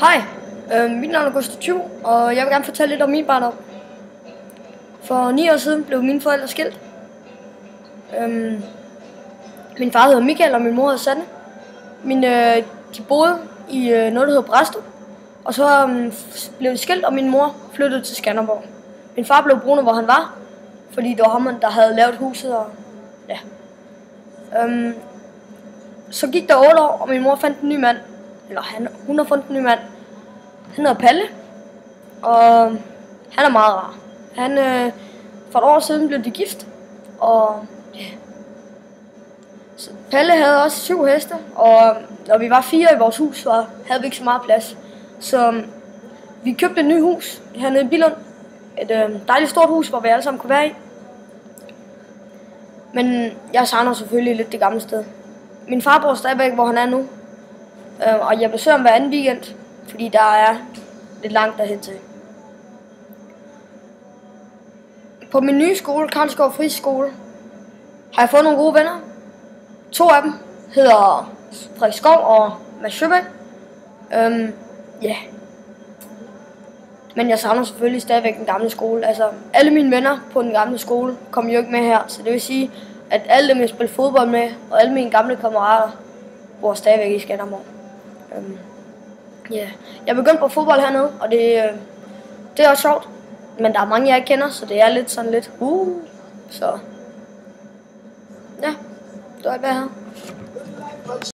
Hej, mit navn er Gustav Thyv, og jeg vil gerne fortælle lidt om min barndom. For 9 år siden blev mine forældre skilt. Min far hedder Michael, og min mor hedder Sanne. De boede i noget, der hedder Bræstrup. Og så blev de skilt, og min mor flyttede til Skanderborg. Min far blev boende, hvor han var, fordi det var ham, der havde lavet huset. Og, ja. Så gik der 8 år, og min mor fandt en ny mand. Eller hun har fundet en ny mand. Han hedder Palle, og han er meget rar. For et år siden blev de gift, og ja. Så Palle havde også 7 heste, og når vi var 4 i vores hus, så havde vi ikke så meget plads. Så vi købte et nyt hus hernede i Billund. Et dejligt stort hus, hvor vi alle sammen kunne være i. Men jeg savner selvfølgelig lidt det gamle sted. Min far bor stadigvæk, hvor han er nu. Og jeg besøger ham hver anden weekend, fordi der er lidt langt derhen til. På min nye skole, Karlsgård Friskole, har jeg fået nogle gode venner. 2 af dem hedder Frederik Skov og Mads Sjøbæk. Ja. Men jeg savner selvfølgelig stadigvæk den gamle skole. Altså, alle mine venner på den gamle skole kom jo ikke med her, så det vil sige, at alle dem, jeg spiller fodbold med, og alle mine gamle kammerater, bor stadigvæk i Skanderborg. Yeah. Jeg begyndte på fodbold hernede, og det er også sjovt. Men der er mange, jeg ikke kender, så det er lidt sådan lidt så ja, det var alt, hvad jeg havde.